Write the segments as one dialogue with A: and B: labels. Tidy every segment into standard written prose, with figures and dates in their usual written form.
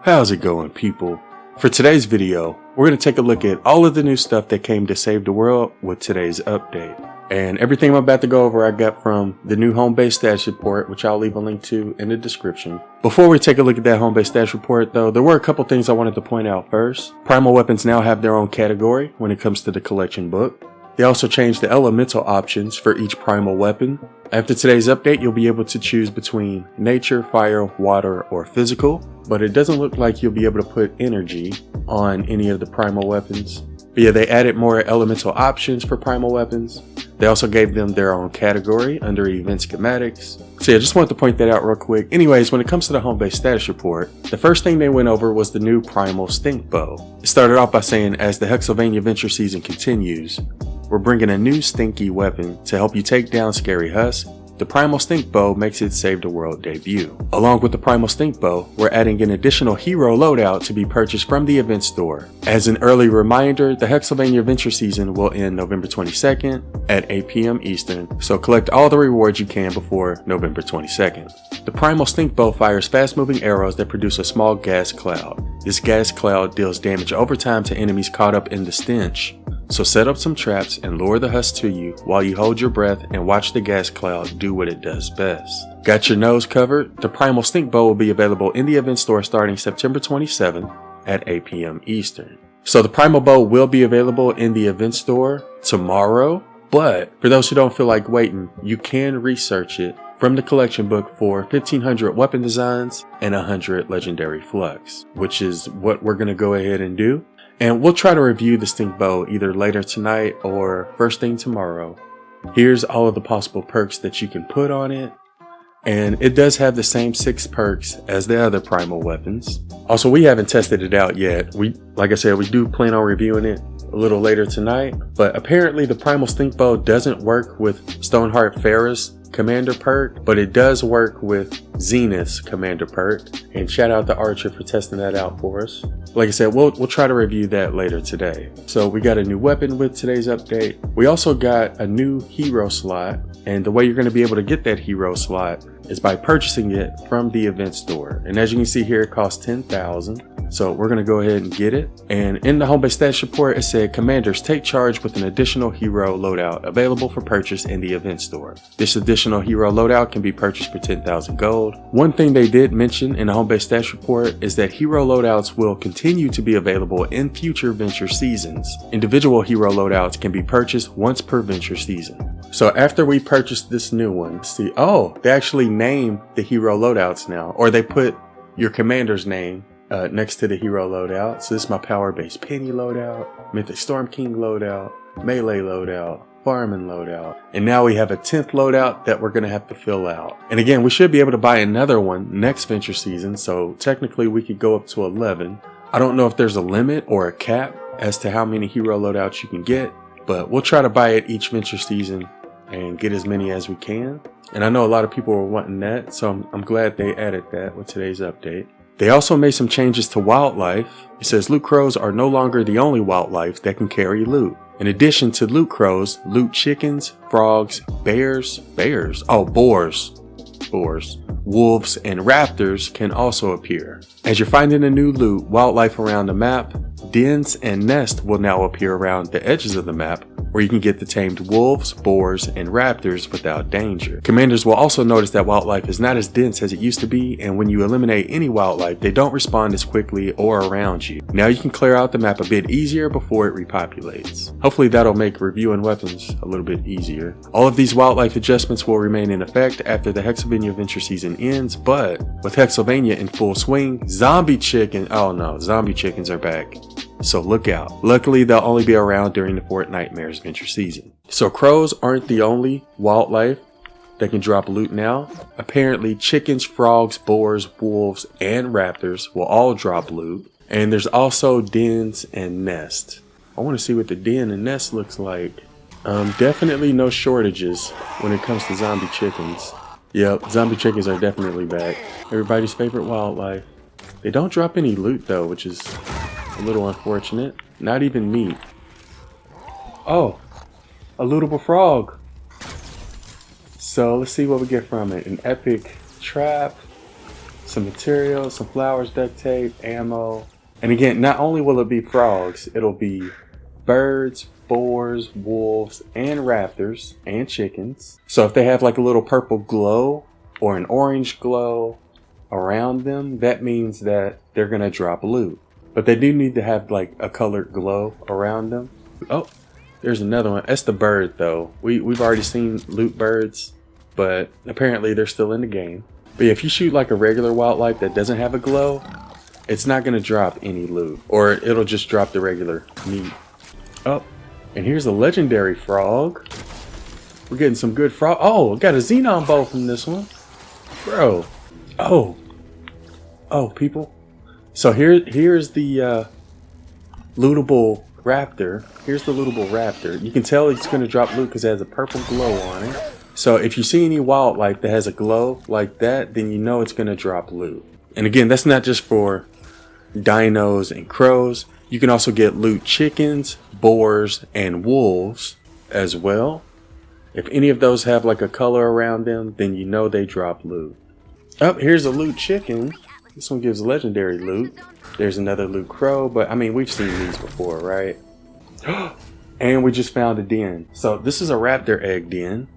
A: How's it going, people? For today's video, we're going to take a look at all of the new stuff that came to save the world with today's update. And everything I'm about to go over I got from the new Homebase status report, which I'll leave a link to in the description. Before we take a look at that Homebase status report though, there were a couple things I wanted to point out first. Primal weapons now have their own category when it comes to the collection book. They also changed the elemental options for each primal weapon. After today's update, you'll be able to choose between nature, fire, water, or physical, but it doesn't look like you'll be able to put energy on any of the primal weapons. But yeah, they added more elemental options for primal weapons. They also gave them their own category under event schematics. So yeah, just wanted to point that out real quick. Anyways, when it comes to the Homebase status report, the first thing they went over was the new Primal Stink Bow. It started off by saying, as the Hexylvania Venture season continues, we're bringing a new stinky weapon to help you take down scary husks. The Primal Stink Bow makes its Save the World debut. Along with the Primal Stink Bow, we're adding an additional hero loadout to be purchased from the event store. As an early reminder, the Hexylvania Venture season will end November 22nd at 8 p.m. Eastern, so collect all the rewards you can before November 22nd. The Primal Stink Bow fires fast-moving arrows that produce a small gas cloud. This gas cloud deals damage over time to enemies caught up in the stench. So set up some traps and lure the husks to you while you hold your breath and watch the gas cloud do what it does best. Got your nose covered? The Primal Stink Bow will be available in the event store starting September 27th at 8 p.m. Eastern. So the Primal Bow will be available in the event store tomorrow, but for those who don't feel like waiting, you can research it from the collection book for 1,500 weapon designs and 100 legendary flux, which is what we're going to go ahead and do. And we'll try to review the Stink Bow either later tonight or first thing tomorrow. Here's all of the possible perks that you can put on it. And it does have the same 6 perks as the other primal weapons. Also, we haven't tested it out yet. Like I said, we do plan on reviewing it a little later tonight. But apparently the Primal Stink Bow doesn't work with Stoneheart Farah's commander perk, but it does work with Zenith's commander perk. And shout out to Archer for testing that out for us. Like I said, we'll try to review that later today. So we got a new weapon with today's update. We also got a new hero slot, and the way you're going to be able to get that hero slot is by purchasing it from the event store. And as you can see here, it costs 10,000. So we're going to go ahead and get it. And in the Homebase status report, it said commanders take charge with an additional hero loadout available for purchase in the event store. This additional hero loadout can be purchased for 10,000 gold. One thing they did mention in the Homebase status report is that hero loadouts will continue to be available in future venture seasons. Individual hero loadouts can be purchased once per venture season. So after we purchased this new one, see, oh, they actually name the hero loadouts now, or they put your commander's name next to the hero loadout. So this is my power-based penny loadout, Mythic Storm King loadout, melee loadout, Fireman loadout, and now we have a 10th loadout that we're going to have to fill out. And again, we should be able to buy another one next venture season, so technically we could go up to 11. I don't know if there's a limit or a cap as to how many hero loadouts you can get, but we'll try to buy it each venture season and get as many as we can. And I know a lot of people were wanting that, so I'm glad they added that with today's update. They also made some changes to wildlife. It says loot crows are no longer the only wildlife that can carry loot. In addition to loot crows, loot chickens, frogs, boars, wolves, and raptors can also appear. As you're finding a new loot, wildlife around the map, dens and nests will now appear around the edges of the map, where you can get the tamed wolves, boars, and raptors without danger. Commanders will also notice that wildlife is not as dense as it used to be, and when you eliminate any wildlife, they don't respond as quickly or around you. Now you can clear out the map a bit easier before it repopulates. Hopefully that'll make reviewing weapons a little bit easier. All of these wildlife adjustments will remain in effect after the Hexylvania Venture season ends, but with Hexylvania in full swing, zombie chickens are back. So look out. Luckily, they'll only be around during the Fort Nightmares venture season. So crows aren't the only wildlife that can drop loot now. Apparently, chickens, frogs, boars, wolves, and raptors will all drop loot. And there's also dens and nests. I want to see what the den and nest looks like. Definitely no shortages when it comes to zombie chickens. Yep, zombie chickens are definitely back. Everybody's favorite wildlife. They don't drop any loot though, which is a little unfortunate. Not even meat. Oh, a lootable frog. So let's see what we get from it. An epic trap, some materials, some flowers, duct tape, ammo. And again, not only will it be frogs, it'll be birds, boars, wolves, and raptors, and chickens. So if they have like a little purple glow or an orange glow around them, that means that they're gonna drop loot. But they do need to have like a colored glow around them. Oh, there's another one. That's the bird though. We've already seen loot birds, but apparently they're still in the game. But yeah, if you shoot like a regular wildlife that doesn't have a glow, it's not gonna drop any loot, or it'll just drop the regular meat. Oh, and here's a legendary frog. We're getting some good frog. Oh, got a xenon bow from this one, bro. Oh, people. So here's the lootable raptor. Here's the lootable raptor. You can tell it's gonna drop loot because it has a purple glow on it. So if you see any wildlife that has a glow like that, then you know it's gonna drop loot. And again, that's not just for dinos and crows. You can also get loot chickens, boars, and wolves as well. If any of those have like a color around them, then you know they drop loot. Oh, here's a loot chicken. This one gives legendary loot. There's another loot crow, but I mean, we've seen these before, right? And we just found a den. So this is a raptor egg den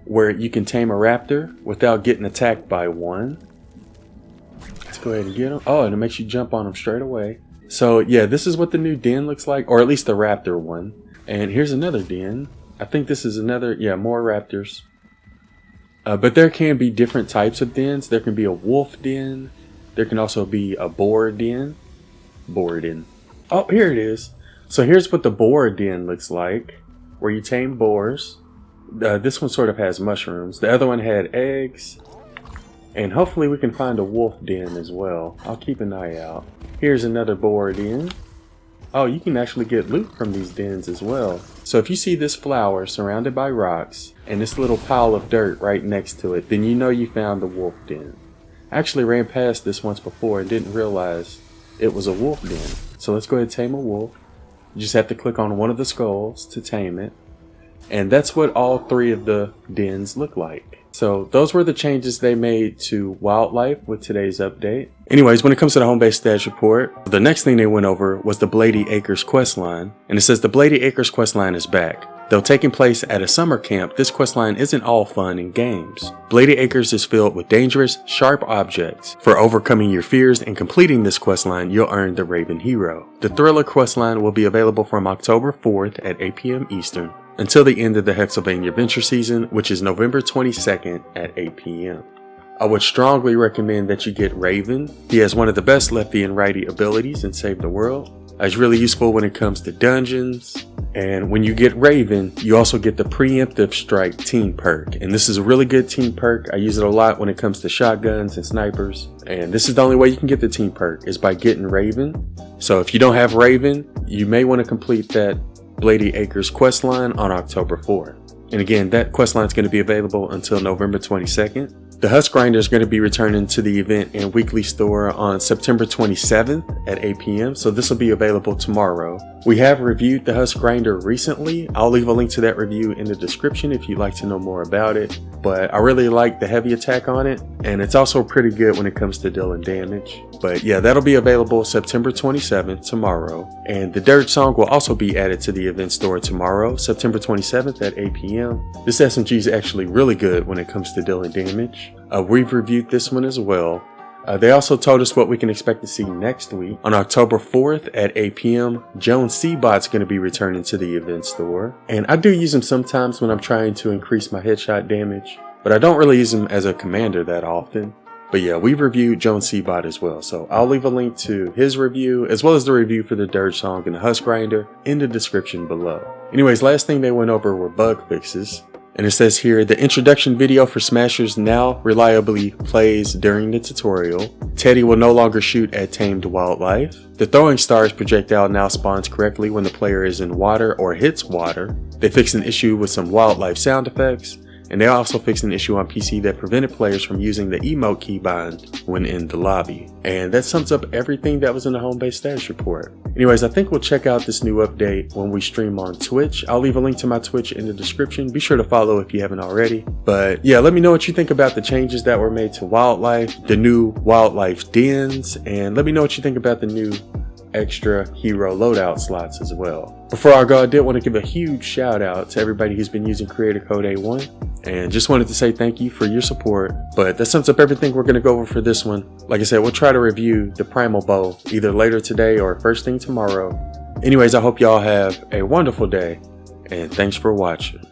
A: where you can tame a raptor without getting attacked by one. Let's go ahead and get them. Oh, and it makes you jump on them straight away. So yeah, this is what the new den looks like, or at least the raptor one. And here's another den. I think this is another, yeah, more raptors. But there can be different types of dens. There can be a wolf den. There can also be a boar den. Boar den. Oh, here it is. So here's what the boar den looks like, where you tame boars. This one sort of has mushrooms. The other one had eggs. And hopefully we can find a wolf den as well. I'll keep an eye out. Here's another boar den. Oh, you can actually get loot from these dens as well. So if you see this flower surrounded by rocks and this little pile of dirt right next to it, then you know you found the wolf den. I actually ran past this once before and didn't realize it was a wolf den. So let's go ahead and tame a wolf. You just have to click on one of the skulls to tame it. And that's what all three of the dens look like. So those were the changes they made to wildlife with today's update. Anyways, when it comes to the Homebase status report, the next thing they went over was the Blady Acres questline. And it says the Blady Acres questline is back. Though taking place at a summer camp, this questline isn't all fun and games. Blady Acres is filled with dangerous, sharp objects. For overcoming your fears and completing this questline, you'll earn the Raven Hero. The Thriller questline will be available from October 4th at 8 p.m. Eastern until the end of the Hexylvania Venture season, which is November 22nd at 8 p.m. I would strongly recommend that you get Raven. He has one of the best lefty and righty abilities in Save the World. It's really useful when it comes to dungeons. And when you get Raven, you also get the Preemptive Strike team perk. And this is a really good team perk. I use it a lot when it comes to shotguns and snipers. And this is the only way you can get the team perk is by getting Raven. So if you don't have Raven, you may want to complete that Blady Acres questline on October 4th. And again, that questline is going to be available until November 22nd. The Husk Grinder is going to be returning to the event and weekly store on September 27th at 8 p.m. So this will be available tomorrow. We have reviewed the Husk Grinder recently. I'll leave a link to that review in the description if you'd like to know more about it. But I really like the heavy attack on it, and it's also pretty good when it comes to dealing damage. But yeah, that'll be available September 27th, tomorrow. And the Dirge Song will also be added to the event store tomorrow, September 27th at 8 p.m. This SMG is actually really good when it comes to dealing damage. We've reviewed this one as well. They also told us what we can expect to see next week. On October 4th at 8 p.m, Jones C-Bot's going to be returning to the event store. And I do use him sometimes when I'm trying to increase my headshot damage, but I don't really use him as a commander that often. But yeah, we've reviewed Jones C-Bot as well, so I'll leave a link to his review as well as the review for the Dirge Song and the Husk Grinder in the description below. Anyways, last thing they went over were bug fixes. And it says here, the introduction video for Smashers now reliably plays during the tutorial. Teddy will no longer shoot at tamed wildlife. The throwing stars projectile now spawns correctly when the player is in water or hits water. They fixed an issue with some wildlife sound effects. and they also fixed an issue on PC that prevented players from using the emote keybind when in the lobby. And that sums up everything that was in the Homebase status report. Anyways, I think we'll check out this new update when we stream on Twitch. I'll leave a link to my Twitch in the description. Be sure to follow if you haven't already. But yeah, let me know what you think about the changes that were made to wildlife, the new wildlife dens, and let me know what you think about the new extra hero loadout slots as well. Before I go, I did want to give a huge shout out to everybody who's been using creator code Aone, and just wanted to say thank you for your support. But that sums up everything we're going to go over for this one. Like I said, we'll try to review the Primal Bow either later today or first thing tomorrow. Anyways, I hope y'all have a wonderful day, and thanks for watching.